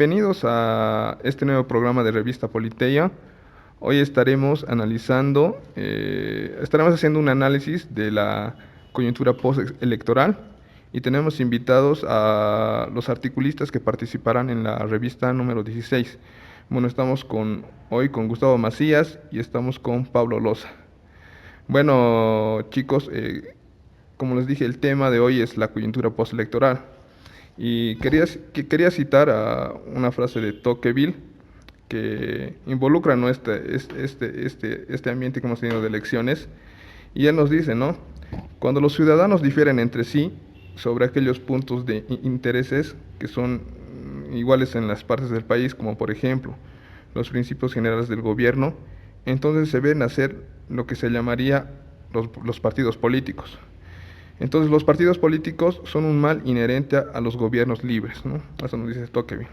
Bienvenidos a este nuevo programa de Revista Politeia. Hoy estaremos haciendo un análisis de la coyuntura postelectoral y tenemos invitados a los articulistas que participarán en la revista número 16. Bueno, hoy con Gustavo Macías y estamos con Pablo Loza. Bueno, chicos, como les dije, el tema de hoy es la coyuntura postelectoral. Y quería citar a una frase de Tocqueville que involucra, ¿no?, este ambiente que hemos tenido de elecciones. Y él nos dice, ¿no? Cuando los ciudadanos difieren entre sí sobre aquellos puntos de intereses que son iguales en las partes del país, como por ejemplo los principios generales del gobierno, entonces se ven hacer lo que se llamaría los partidos políticos. Entonces los partidos políticos son un mal inherente a los gobiernos libres, ¿no? Eso nos dice Tocqueville.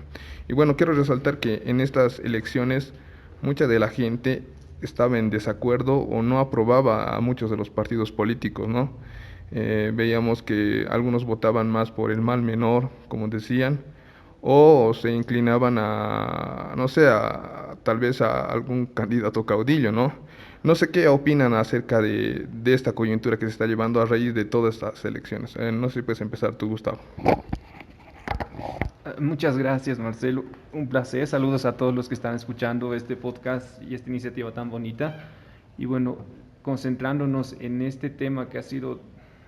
Y bueno, quiero resaltar que en estas elecciones mucha de la gente estaba en desacuerdo o no aprobaba a muchos de los partidos políticos, ¿no? Veíamos que algunos votaban más por el mal menor, como decían, o se inclinaban no sé, tal vez a algún candidato caudillo, ¿no? No sé qué opinan acerca de esta coyuntura que se está llevando a raíz de todas estas elecciones. No sé si puedes empezar tú, Gustavo. Muchas gracias, Marcelo. Un placer. Saludos a todos los que están escuchando este podcast y esta iniciativa tan bonita. Y bueno, concentrándonos en este tema que ha sido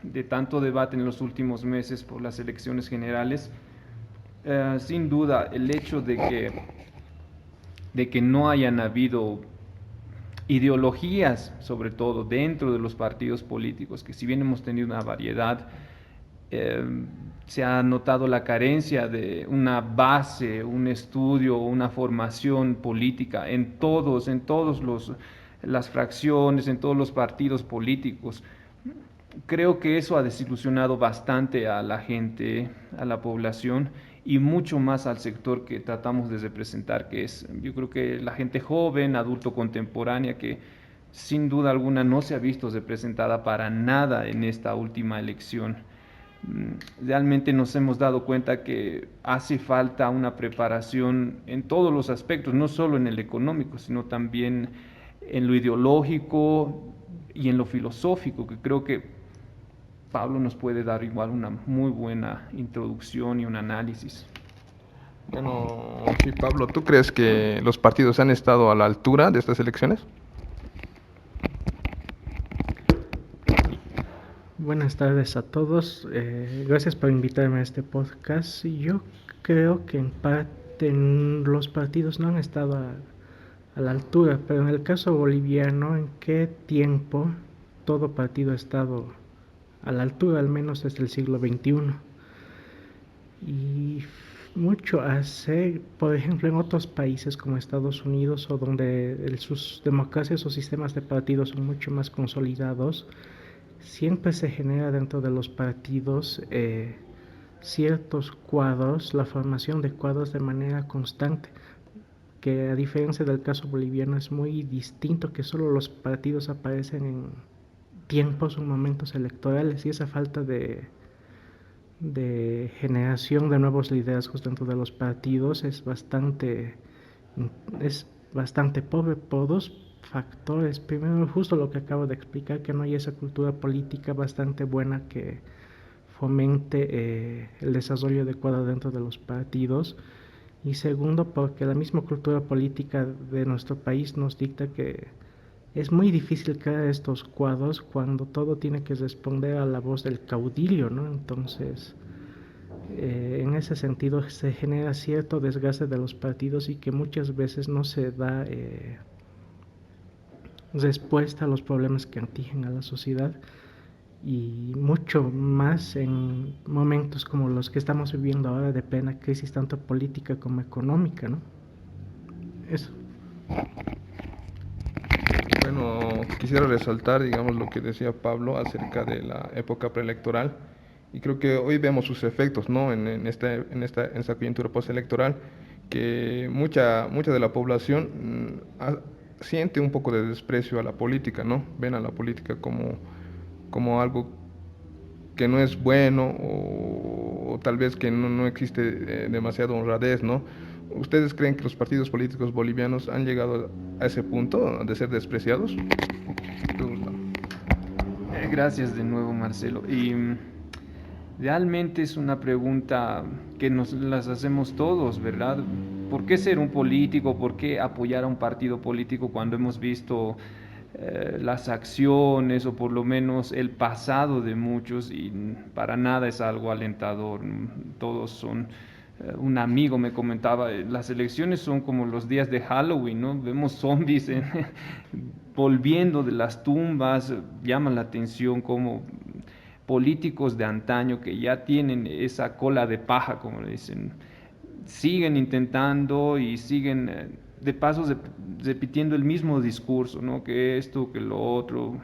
de tanto debate en los últimos meses por las elecciones generales, sin duda el hecho de que no hayan habido ideologías, sobre todo dentro de los partidos políticos, que si bien hemos tenido una variedad, eh, se ha notado la carencia de una base, un estudio, una formación política en todos las fracciones, en todos los partidos políticos. Creo que eso ha desilusionado bastante a la gente, a la población y mucho más al sector que tratamos de representar, que es, yo creo que la gente joven, adulto contemporánea, que sin duda alguna no se ha visto representada para nada en esta última elección. Realmente nos hemos dado cuenta que hace falta una preparación en todos los aspectos, no solo en el económico, sino también en lo ideológico y en lo filosófico, que creo que Pablo nos puede dar igual una muy buena introducción y un análisis. Bueno, sí, Pablo, ¿tú crees que los partidos han estado a la altura de estas elecciones? Buenas tardes a todos. Gracias por invitarme a este podcast. Yo creo que en parte los partidos no han estado a la altura, pero en el caso boliviano, ¿en qué tiempo todo partido ha estado a la altura, al menos desde el siglo XXI? Y mucho hacer, por ejemplo, en otros países como Estados Unidos, o donde sus democracias o sistemas de partidos son mucho más consolidados, siempre se genera dentro de los partidos ciertos cuadros, la formación de cuadros de manera constante, que a diferencia del caso boliviano es muy distinto, que solo los partidos aparecen en tiempos o momentos electorales, y esa falta de generación de nuevos liderazgos dentro de los partidos es bastante pobre por dos factores. Primero, justo lo que acabo de explicar, que no hay esa cultura política bastante buena que fomente el desarrollo adecuado dentro de los partidos. Y segundo, porque la misma cultura política de nuestro país nos dicta que es muy difícil crear estos cuadros cuando todo tiene que responder a la voz del caudillo, ¿no? Entonces, en ese sentido se genera cierto desgaste de los partidos, y que muchas veces no se da respuesta a los problemas que atigen a la sociedad, y mucho más en momentos como los que estamos viviendo ahora, de plena crisis tanto política como económica, ¿no? Eso. Bueno, quisiera resaltar, digamos, lo que decía Pablo acerca de la época preelectoral y creo que hoy vemos sus efectos, ¿no? En esta coyuntura postelectoral, que mucha de la población siente un poco de desprecio a la política, ¿no? Ven a la política como algo que no es bueno o tal vez que no existe demasiada honradez, ¿no? ¿Ustedes creen que los partidos políticos bolivianos han llegado a ese punto de ser despreciados? Gracias de nuevo, Marcelo. Y realmente es una pregunta que nos las hacemos todos, ¿verdad? ¿Por qué ser un político? ¿Por qué apoyar a un partido político cuando hemos visto las acciones o por lo menos el pasado de muchos y para nada es algo alentador? Todos son... Un amigo me comentaba, las elecciones son como los días de Halloween, ¿no? Vemos zombies volviendo de las tumbas, llama la atención como políticos de antaño que ya tienen esa cola de paja, como le dicen, siguen intentando y siguen de pasos repitiendo el mismo discurso, ¿no? Que esto, que lo otro.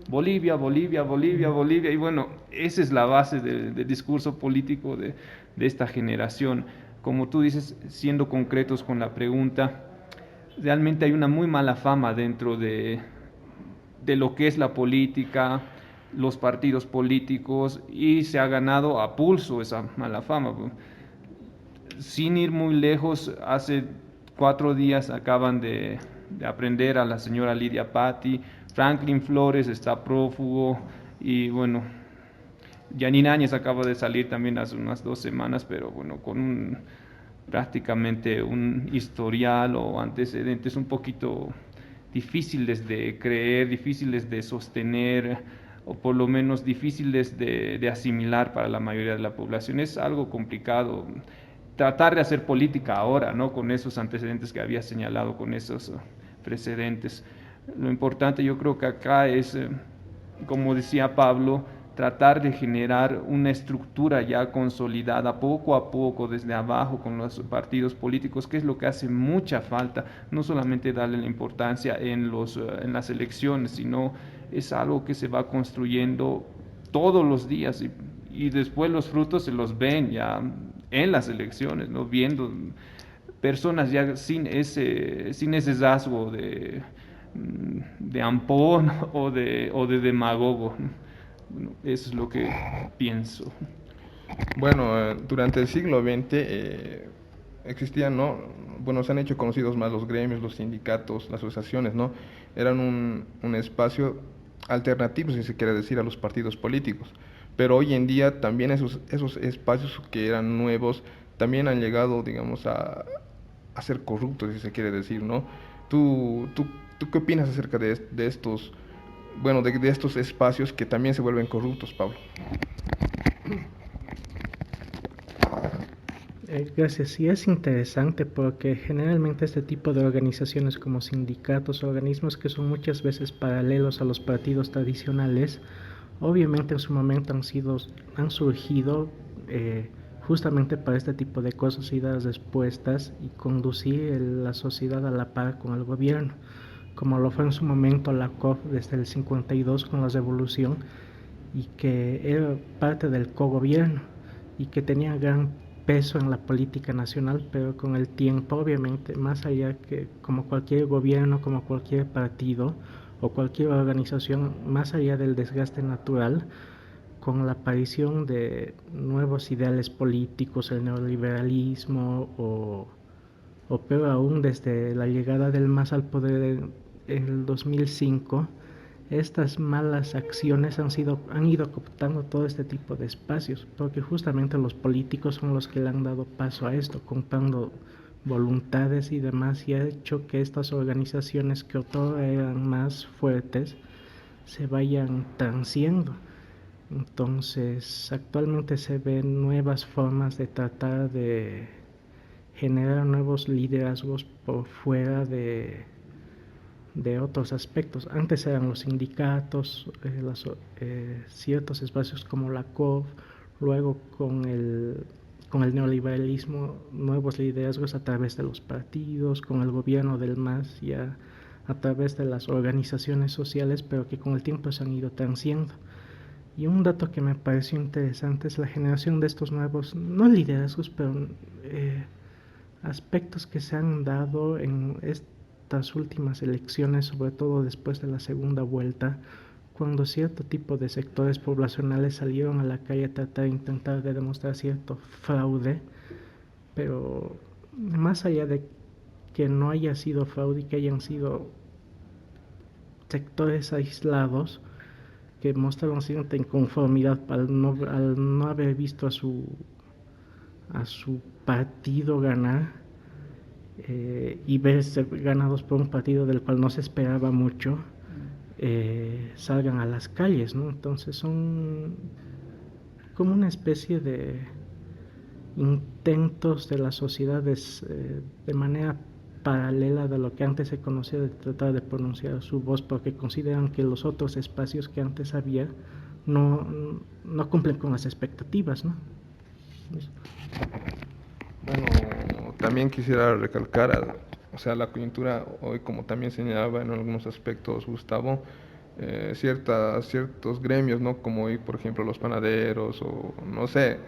Bolivia, Bolivia, Bolivia, Bolivia. Y bueno, esa es la base del discurso político de esta generación. Como tú dices, siendo concretos con la pregunta, realmente hay una muy mala fama dentro de lo que es la política, los partidos políticos, y se ha ganado a pulso esa mala fama. Sin ir muy lejos, hace 4 días acaban de aprender a la señora Lidia Patti, Franklin Flores está prófugo y bueno, Janine Áñez acaba de salir también hace unas 2 semanas, pero bueno, con prácticamente un historial o antecedentes un poquito difíciles de creer, difíciles de sostener o por lo menos difíciles de asimilar para la mayoría de la población. Es algo complicado tratar de hacer política ahora, ¿no? Con esos antecedentes que había señalado, con esos precedentes. Lo importante yo creo que acá es, como decía Pablo, tratar de generar una estructura ya consolidada poco a poco desde abajo con los partidos políticos, que es lo que hace mucha falta, no solamente darle la importancia en las elecciones, sino es algo que se va construyendo todos los días y después los frutos se los ven ya en las elecciones, ¿no? Viendo personas ya sin ese rasgo de ampón o de demagogo. Bueno, eso es lo que pienso. Bueno, durante el siglo XX existían, ¿no? Bueno, se han hecho conocidos más los gremios, los sindicatos, las asociaciones, ¿no? Eran un espacio alternativo, si se quiere decir, a los partidos políticos. Pero hoy en día también esos espacios que eran nuevos también han llegado, digamos, a ser corruptos, si se quiere decir, ¿no? ¿Tú, tú, tú qué opinas acerca de estos, bueno, de estos espacios que también se vuelven corruptos, Pablo? Gracias. Sí, es interesante porque generalmente este tipo de organizaciones como sindicatos, organismos que son muchas veces paralelos a los partidos tradicionales, obviamente en su momento han surgido justamente para este tipo de cosas y dar respuestas y conducir la sociedad a la par con el gobierno, como lo fue en su momento la COF desde el 52 con la revolución y que era parte del cogobierno y que tenía gran peso en la política nacional, pero con el tiempo, obviamente, más allá que como cualquier gobierno, como cualquier partido o cualquier organización, más allá del desgaste natural, con la aparición de nuevos ideales políticos, el neoliberalismo o peor aún desde la llegada del MAS al poder en el 2005, estas malas acciones han ido cooptando todo este tipo de espacios, porque justamente los políticos son los que le han dado paso a esto, comprando voluntades y demás, y ha hecho que estas organizaciones que otrora eran más fuertes se vayan transiendo. Entonces, actualmente se ven nuevas formas de tratar de generar nuevos liderazgos por fuera de otros aspectos. Antes eran los sindicatos, ciertos espacios como la COF, luego con el neoliberalismo, nuevos liderazgos a través de los partidos, con el gobierno del MAS ya a través de las organizaciones sociales, pero que con el tiempo se han ido transiendo. Y un dato que me pareció interesante es la generación de estos nuevos, no liderazgos, pero aspectos que se han dado en estas últimas elecciones, sobre todo después de la segunda vuelta, cuando cierto tipo de sectores poblacionales salieron a la calle a tratar de intentar de demostrar cierto fraude, pero más allá de que no haya sido fraude y que hayan sido sectores aislados que mostraron cierta inconformidad al no haber visto a su partido ganar, y verse ganados por un partido del cual no se esperaba mucho, salgan a las calles, ¿no? Entonces son como una especie de intentos de las sociedades, de manera paralela de lo que antes se conocía, de tratar de pronunciar su voz, porque consideran que los otros espacios que antes había no, no cumplen con las expectativas, ¿no? Bueno, también quisiera recalcar, o sea, la coyuntura hoy, como también señalaba en algunos aspectos Gustavo, ciertos gremios, ¿no? Como hoy, por ejemplo, los panaderos o no sé,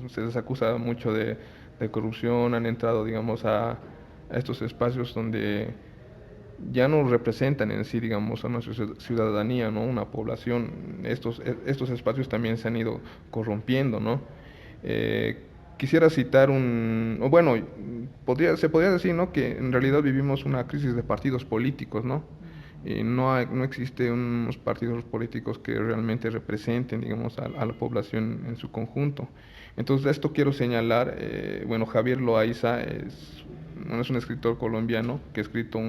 se les acusa mucho de corrupción, han entrado, digamos, a estos espacios donde ya no representan en sí, digamos, a nuestra ciudadanía, ¿no? Una población. Estos espacios también se han ido corrompiendo, ¿no? Eh, Quisiera citar o bueno, se podría decir, ¿no? Que en realidad vivimos una crisis de partidos políticos, ¿no? Y no existe unos partidos políticos que realmente representen, digamos, a la población en su conjunto. Entonces, esto quiero señalar, bueno, Javier Loaiza es un escritor colombiano que ha escrito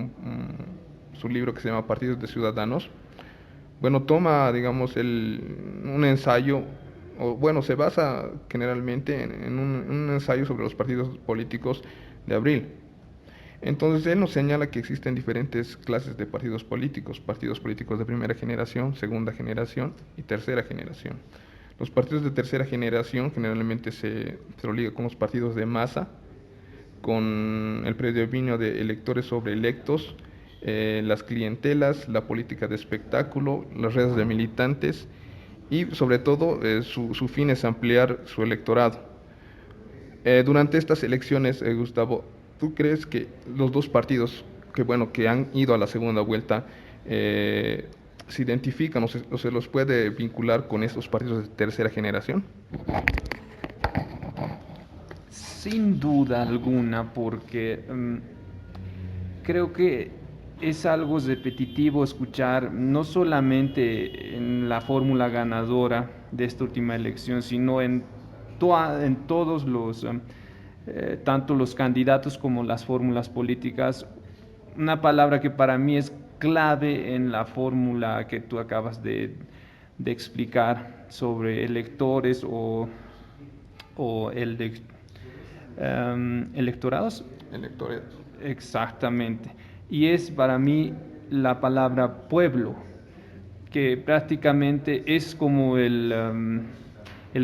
su libro que se llama Partidos de Ciudadanos. Bueno, toma, digamos, un ensayo, o bueno, se basa generalmente en un ensayo sobre los partidos políticos de abril. Entonces él nos señala que existen diferentes clases de partidos políticos de primera generación, segunda generación y tercera generación. Los partidos de tercera generación generalmente se lo liga con los partidos de masa, con el predominio de electores sobre electos, las clientelas, la política de espectáculo, las redes de militantes y sobre todo su fin es ampliar su electorado. Durante estas elecciones, Gustavo, ¿tú crees que los dos partidos que han ido a la segunda vuelta se identifican o se los puede vincular con estos partidos de tercera generación? Sin duda alguna, porque creo que es algo repetitivo escuchar no solamente en la fórmula ganadora de esta última elección, sino en todos tanto los candidatos como las fórmulas políticas, una palabra que para mí es clave en la fórmula que tú acabas de explicar sobre electores o electorados. Electores. Exactamente. Y es para mí la palabra pueblo, que prácticamente es como el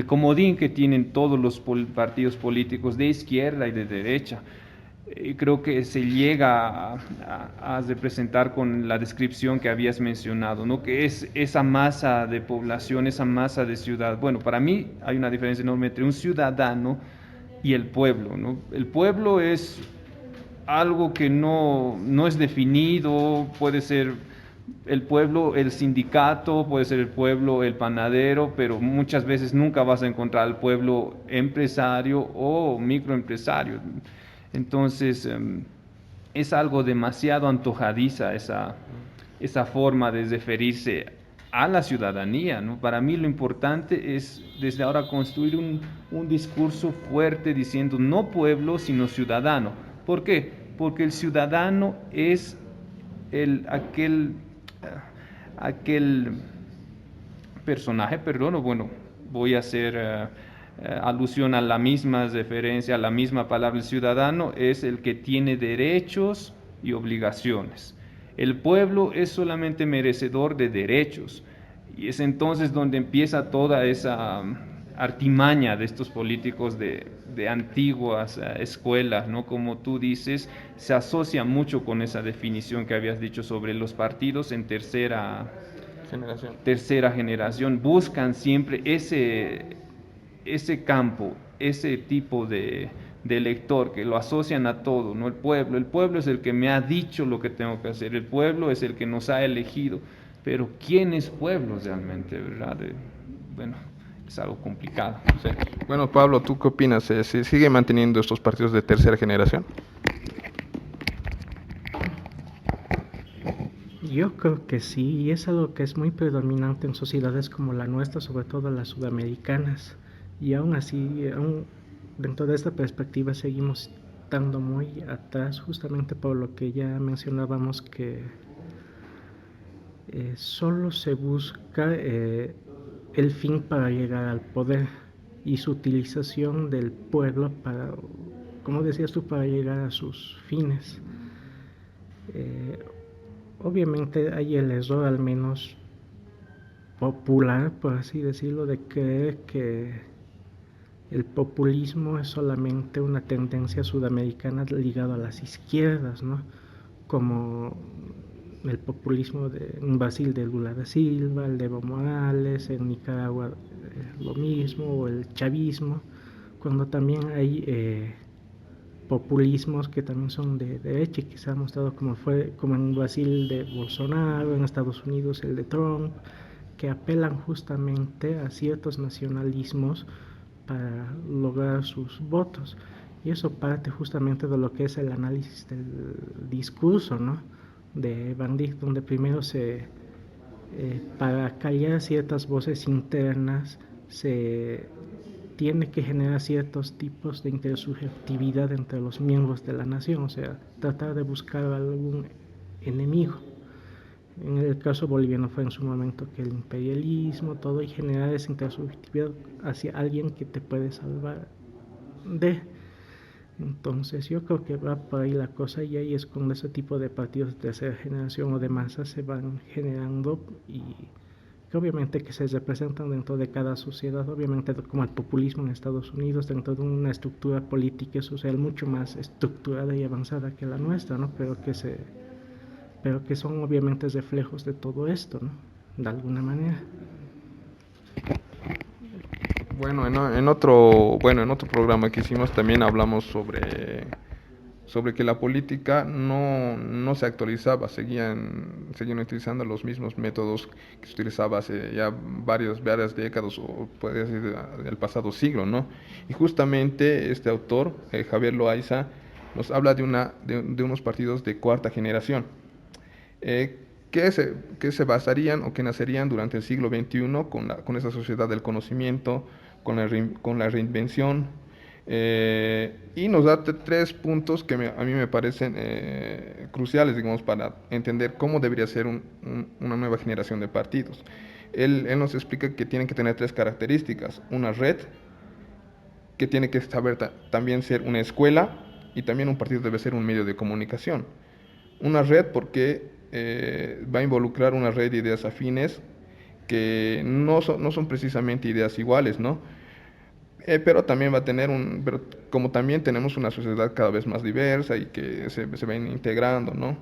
comodín que tienen todos los partidos políticos de izquierda y de derecha. Y creo que se llega a representar con la descripción que habías mencionado, ¿no? Que es esa masa de población, esa masa de ciudad. Bueno, para mí hay una diferencia enorme entre un ciudadano y el pueblo, ¿no? El pueblo es algo que no es definido, puede ser el pueblo, el sindicato, puede ser el pueblo, el panadero, pero muchas veces nunca vas a encontrar al pueblo empresario o microempresario. Entonces, es algo demasiado antojadiza esa forma de referirse a la ciudadanía, ¿no? Para mí lo importante es desde ahora construir un discurso fuerte diciendo no pueblo, sino ciudadano. ¿Por qué? Porque el ciudadano es aquel personaje, perdón, o bueno, voy a hacer alusión a la misma referencia, a la misma palabra. El ciudadano es el que tiene derechos y obligaciones. El pueblo es solamente merecedor de derechos. Y es entonces donde empieza toda esa artimaña de estos políticos de antiguas escuelas, ¿no? Como tú dices, se asocia mucho con esa definición que habías dicho sobre los partidos en tercera generación. Buscan siempre ese campo, ese tipo de elector que lo asocian a todo, ¿no? El pueblo es el que me ha dicho lo que tengo que hacer, el pueblo es el que nos ha elegido, pero ¿quién es pueblo realmente, verdad? Bueno, es algo complicado. Sí. Bueno, Pablo, ¿tú qué opinas? ¿Se sigue manteniendo estos partidos de tercera generación? Yo creo que sí, y es algo que es muy predominante en sociedades como la nuestra, sobre todo las sudamericanas. Y aún así, aún dentro de esta perspectiva, seguimos estando muy atrás, justamente por lo que ya mencionábamos, que solo se busca el fin para llegar al poder y su utilización del pueblo para, como decías tú, para llegar a sus fines. Eh, Obviamente hay el error, al menos popular, por así decirlo, de creer que el populismo es solamente una tendencia sudamericana ligada a las izquierdas, ¿no? Como el populismo en Brasil de Lula da Silva, el de Evo Morales, en Nicaragua lo mismo, o el chavismo, cuando también hay populismos que también son de derecha y que se ha mostrado como en Brasil de Bolsonaro, en Estados Unidos el de Trump, que apelan justamente a ciertos nacionalismos para lograr sus votos. Y eso parte justamente de lo que es el análisis del discurso, ¿no? De Van Dijk, donde primero para callar ciertas voces internas, se tiene que generar ciertos tipos de intersubjetividad entre los miembros de la nación, o sea, tratar de buscar algún enemigo. En el caso boliviano fue en su momento que el imperialismo, todo, y generar esa intersubjetividad hacia alguien que te puede salvar de. Entonces yo creo que va por ahí la cosa, y ahí es cuando ese tipo de partidos de tercera generación o de masa se van generando, y que obviamente que se representan dentro de cada sociedad, obviamente como el populismo en Estados Unidos, dentro de una estructura política y social mucho más estructurada y avanzada que la nuestra, ¿no? Pero que son obviamente reflejos de todo esto, ¿no? De alguna manera. Bueno, en otro programa que hicimos también hablamos sobre que la política no se actualizaba, seguían utilizando los mismos métodos que se utilizaba hace ya varias décadas, o puede decir del pasado siglo, ¿no? Y justamente este autor, Javier Loaiza, nos habla de unos partidos de cuarta generación, eh, que se basarían o que nacerían durante el siglo XXI con esa sociedad del conocimiento, con la reinvención, y nos da tres puntos que a mí me parecen cruciales, digamos, para entender cómo debería ser una nueva generación de partidos. Él nos explica que tienen que tener tres características: una red, que tiene que saber también ser una escuela, y también un partido debe ser un medio de comunicación. Una red porque va a involucrar una red de ideas afines que no son precisamente ideas iguales, ¿no? Pero también va a tener pero como también tenemos una sociedad cada vez más diversa y que se va integrando, ¿no?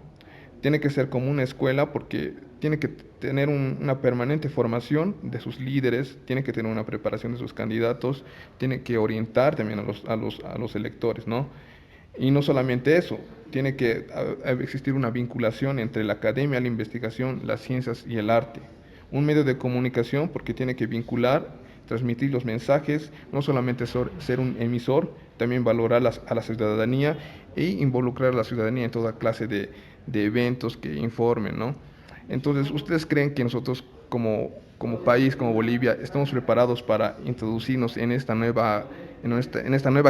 Tiene que ser como una escuela porque tiene que tener una permanente formación de sus líderes, tiene que tener una preparación de sus candidatos, tiene que orientar también a los electores, ¿no? Y no solamente eso, tiene que existir una vinculación entre la academia, la investigación, las ciencias y el arte. Un medio de comunicación porque tiene que vincular, transmitir los mensajes, no solamente ser un emisor, también valorar a la ciudadanía e involucrar a la ciudadanía en toda clase de eventos que informen, ¿no? Entonces, ¿ustedes creen que nosotros como país, como Bolivia, estamos preparados para introducirnos en esta nueva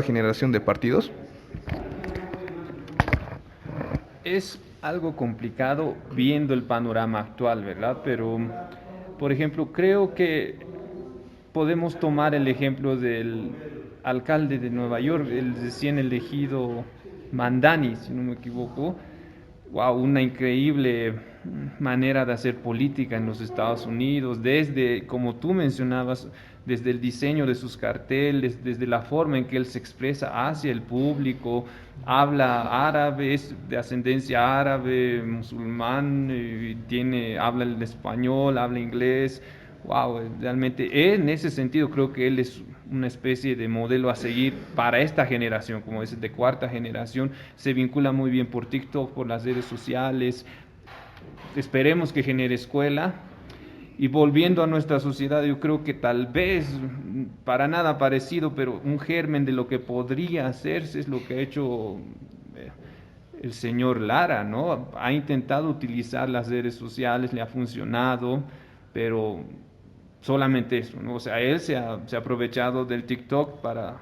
generación de partidos? Es algo complicado viendo el panorama actual, ¿verdad? Pero, por ejemplo, creo que podemos tomar el ejemplo del alcalde de Nueva York, el recién elegido Mandani, si no me equivoco. Wow, una increíble manera de hacer política en los Estados Unidos, desde, como tú mencionabas, desde el diseño de sus carteles, desde la forma en que él se expresa hacia el público, habla árabe, es de ascendencia árabe, musulmán, habla el español, habla inglés. Wow, realmente en ese sentido creo que él es una especie de modelo a seguir para esta generación, como es de cuarta generación. Se vincula muy bien por TikTok, por las redes sociales. Esperemos que genere escuela. Y volviendo a nuestra sociedad, yo creo que tal vez, para nada parecido, pero un germen de lo que podría hacerse es lo que ha hecho el señor Lara, ¿no? Ha intentado utilizar las redes sociales, le ha funcionado, pero solamente eso, ¿no? O sea, él se ha aprovechado del TikTok para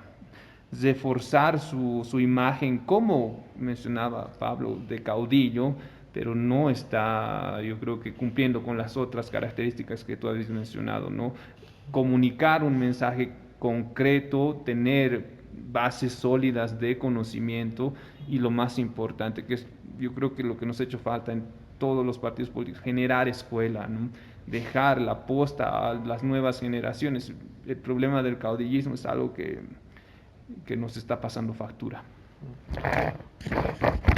reforzar su imagen, como mencionaba Pablo, de caudillo, pero no está, yo creo que cumpliendo con las otras características que tú habías mencionado, ¿no? Comunicar un mensaje concreto, tener bases sólidas de conocimiento y lo más importante, que es yo creo que lo que nos ha hecho falta en todos los partidos políticos, generar escuela, ¿no? Dejar la posta a las nuevas generaciones. El problema del caudillismo es algo que nos está pasando factura.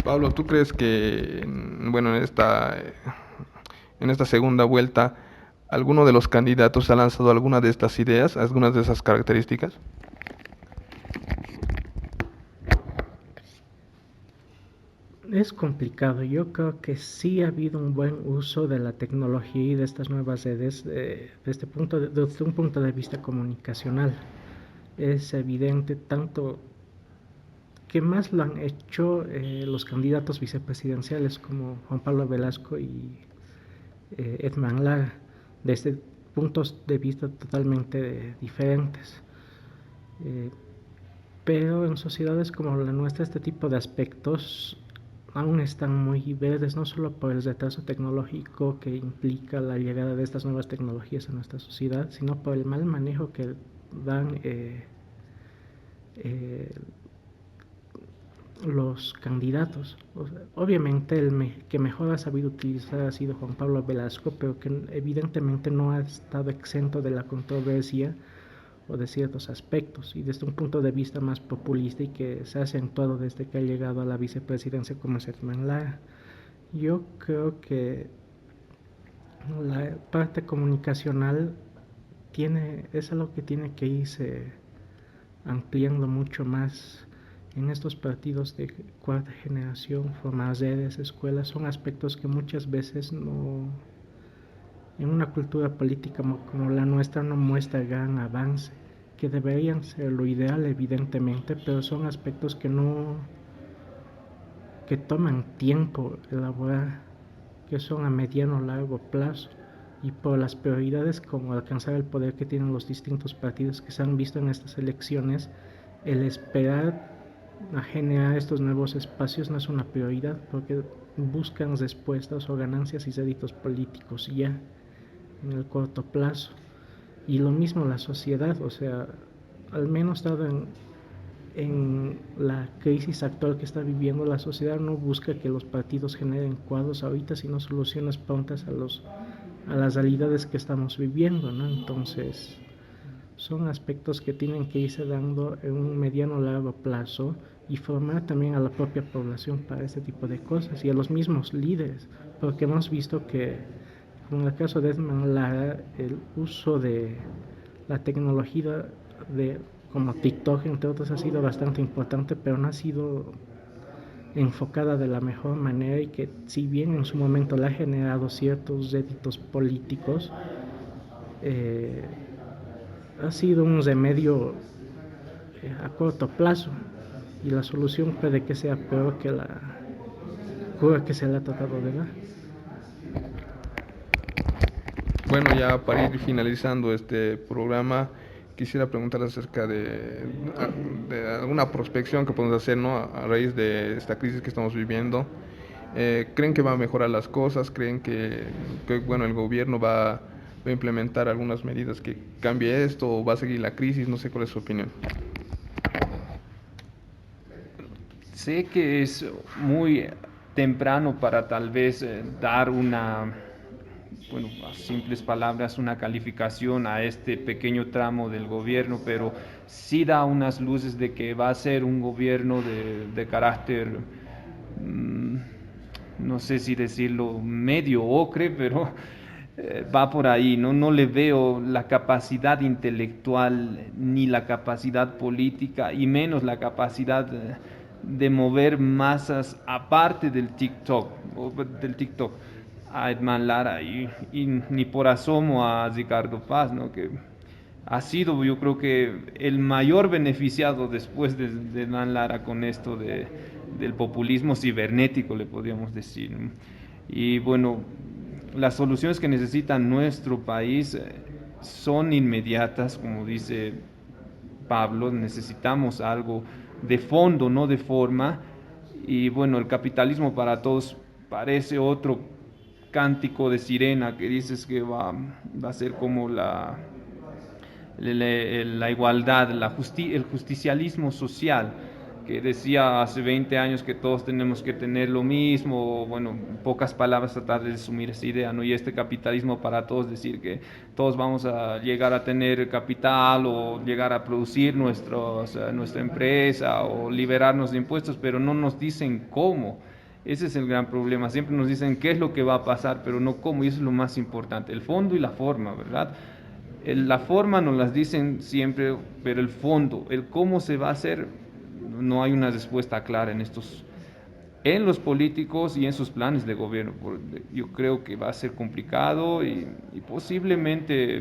Pablo, ¿tú crees que, bueno, en esta segunda vuelta, alguno de los candidatos ha lanzado alguna de estas ideas, algunas de esas características? Es complicado. Yo creo que sí ha habido un buen uso de la tecnología y de estas nuevas redes desde un punto de vista comunicacional. Es evidente tanto que más lo han hecho los candidatos vicepresidenciales como Juan Pablo Velasco y Edman Lara, desde puntos de vista totalmente diferentes. Eh, pero en sociedades como la nuestra este tipo de aspectos aún están muy verdes, no solo por el retraso tecnológico que implica la llegada de estas nuevas tecnologías a nuestra sociedad, sino por el mal manejo que dan eh, los candidatos. O sea, obviamente que mejor ha sabido utilizar ha sido Juan Pablo Velasco, pero que evidentemente no ha estado exento de la controversia o de ciertos aspectos, y desde un punto de vista más populista y que se ha acentuado desde que ha llegado a la vicepresidencia como Edman Lara. Yo creo que la parte comunicacional es algo que tiene que irse ampliando mucho más en estos partidos de cuarta generación, formar redes, escuelas, son aspectos que muchas veces no, en una cultura política como la nuestra, no muestra gran avance, que deberían ser lo ideal evidentemente, pero son aspectos que toman tiempo elaborar, que son a mediano o largo plazo, y por las prioridades como alcanzar el poder que tienen los distintos partidos que se han visto en estas elecciones, el esperar a generar estos nuevos espacios no es una prioridad, porque buscan respuestas o ganancias y réditos políticos ya en el corto plazo. Y lo mismo la sociedad, o sea, al menos dado en la crisis actual que está viviendo la sociedad, no busca que los partidos generen cuadros ahorita, sino soluciones prontas a las realidades que estamos viviendo, ¿no? Entonces, son aspectos que tienen que irse dando en un mediano o largo plazo y formar también a la propia población para este tipo de cosas y a los mismos líderes, porque hemos visto que, como en el caso de Edman Lara, el uso de la tecnología como TikTok, entre otros, ha sido bastante importante, pero no ha sido enfocada de la mejor manera, y que si bien en su momento le ha generado ciertos réditos políticos, ha sido un remedio a corto plazo, y la solución puede que sea peor que la cura que se le ha tratado de dar. Bueno, ya para ir finalizando este programa, quisiera preguntar acerca de alguna prospección que podemos hacer, ¿no? A raíz de esta crisis que estamos viviendo. ¿Creen que va a mejorar las cosas? ¿Creen que bueno, el gobierno va a implementar algunas medidas que cambie esto, o va a seguir la crisis? No sé cuál es su opinión. Sé que es muy temprano para tal vez dar bueno, a simples palabras, una calificación a este pequeño tramo del gobierno, pero sí da unas luces de que va a ser un gobierno de carácter, no sé si decirlo, medio ocre, pero va por ahí, ¿no? No le veo la capacidad intelectual ni la capacidad política, y menos la capacidad de mover masas aparte del TikTok. a Edman Lara y ni por asomo a Ricardo Paz, ¿no? Que ha sido, yo creo que el mayor beneficiado después de Edman Lara con esto del populismo cibernético, le podríamos decir, ¿no? Y bueno, las soluciones que necesita nuestro país son inmediatas, como dice Pablo, necesitamos algo de fondo, no de forma. Y bueno, el capitalismo para todos parece otro cántico de sirena que dices que va a ser como la igualdad, el justicialismo social, que decía hace 20 años que todos tenemos que tener lo mismo, o bueno, en pocas palabras tratar de resumir esa idea, ¿no? Y este capitalismo para todos, decir que todos vamos a llegar a tener capital o llegar a producir nuestra empresa o liberarnos de impuestos, pero no nos dicen cómo. Ese es el gran problema. Siempre nos dicen qué es lo que va a pasar, pero no cómo, y eso es lo más importante, el fondo y la forma, ¿verdad? La forma nos las dicen siempre, pero el fondo, el cómo se va a hacer, no hay una respuesta clara en los políticos y en sus planes de gobierno. Yo creo que va a ser complicado y posiblemente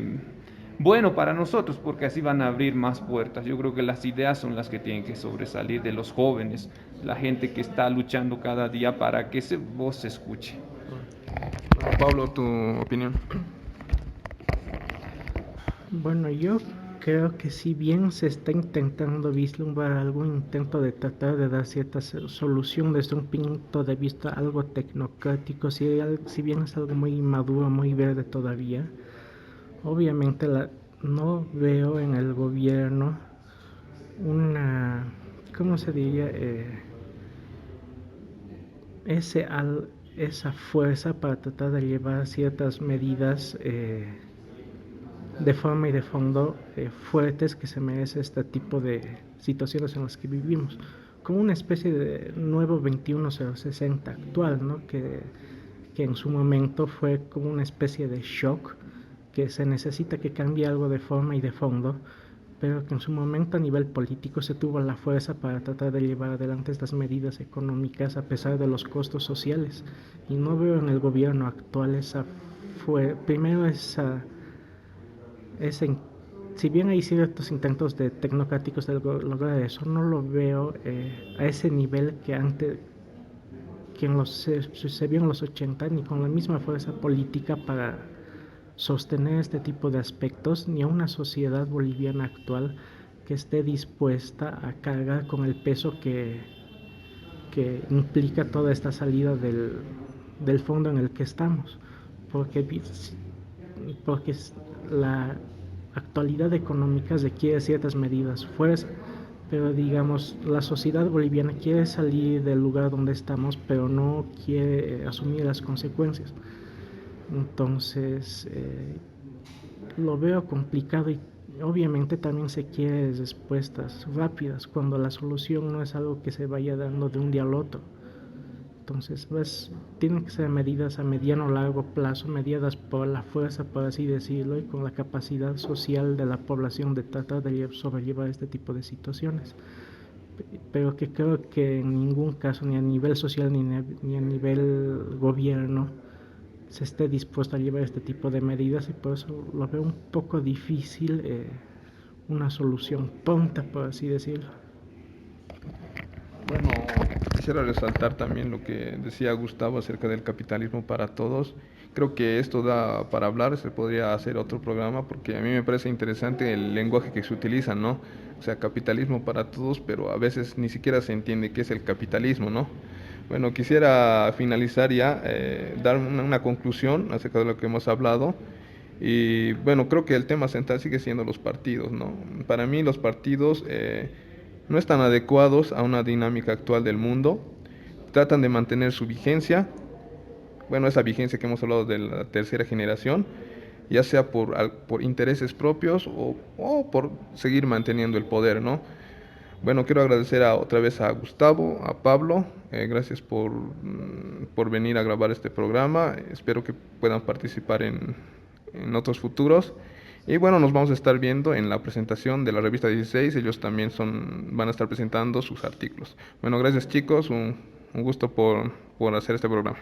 bueno para nosotros, porque así van a abrir más puertas. Yo creo que las ideas son las que tienen que sobresalir de los jóvenes, la gente que está luchando cada día para que esa voz se escuche. Pablo, tu opinión. Bueno, yo creo que si bien se está intentando vislumbrar algún intento de tratar de dar cierta solución desde un punto de vista algo tecnocrático, si bien es algo muy inmaduro, muy verde todavía, obviamente no veo en el gobierno una, ¿cómo se diría? Esa fuerza para tratar de llevar ciertas medidas de forma y de fondo fuertes que se merece este tipo de situaciones en las que vivimos, como una especie de nuevo 21060 actual, ¿no? que en su momento fue como una especie de shock, que se necesita que cambie algo de forma y de fondo, pero que en su momento a nivel político se tuvo la fuerza para tratar de llevar adelante estas medidas económicas a pesar de los costos sociales. Y no veo en el gobierno actual primero si bien hay ciertos intentos de tecnocráticos de lograr eso, no lo veo a ese nivel que antes, se vio en los 80, ni con la misma fuerza política para sostener este tipo de aspectos, ni a una sociedad boliviana actual que esté dispuesta a cargar con el peso que implica toda esta salida del fondo en el que estamos, porque la actualidad económica requiere ciertas medidas fuerza, pero digamos la sociedad boliviana quiere salir del lugar donde estamos, pero no quiere asumir las consecuencias. Entonces lo veo complicado y obviamente también se quiere respuestas rápidas cuando la solución no es algo que se vaya dando de un día al otro. Entonces, pues, tienen que ser medidas a mediano o largo plazo, mediadas por la fuerza, por así decirlo, y con la capacidad social de la población de tratar de sobrellevar este tipo de situaciones. Pero que creo que en ningún caso, ni a nivel social ni a nivel gobierno, se esté dispuesto a llevar este tipo de medidas, y por eso lo veo un poco difícil una solución pronta, por así decirlo. Bueno, quisiera resaltar también lo que decía Gustavo acerca del capitalismo para todos. Creo que esto da para hablar, se podría hacer otro programa porque a mí me parece interesante el lenguaje que se utiliza, ¿no? O sea, capitalismo para todos, pero a veces ni siquiera se entiende qué es el capitalismo, ¿no? Bueno, quisiera finalizar ya, dar una conclusión acerca de lo que hemos hablado. Y bueno, creo que el tema central sigue siendo los partidos, ¿no? Para mí los partidos no están adecuados a una dinámica actual del mundo. Tratan de mantener su vigencia, bueno, esa vigencia que hemos hablado de la tercera generación, ya sea por intereses propios o por seguir manteniendo el poder, ¿no? Bueno, quiero agradecer otra vez a Gustavo, a Pablo, gracias por venir a grabar este programa. Espero que puedan participar en otros futuros. Y bueno, nos vamos a estar viendo en la presentación de la revista 16. Ellos también van a estar presentando sus artículos. Bueno, gracias chicos, un gusto por hacer este programa.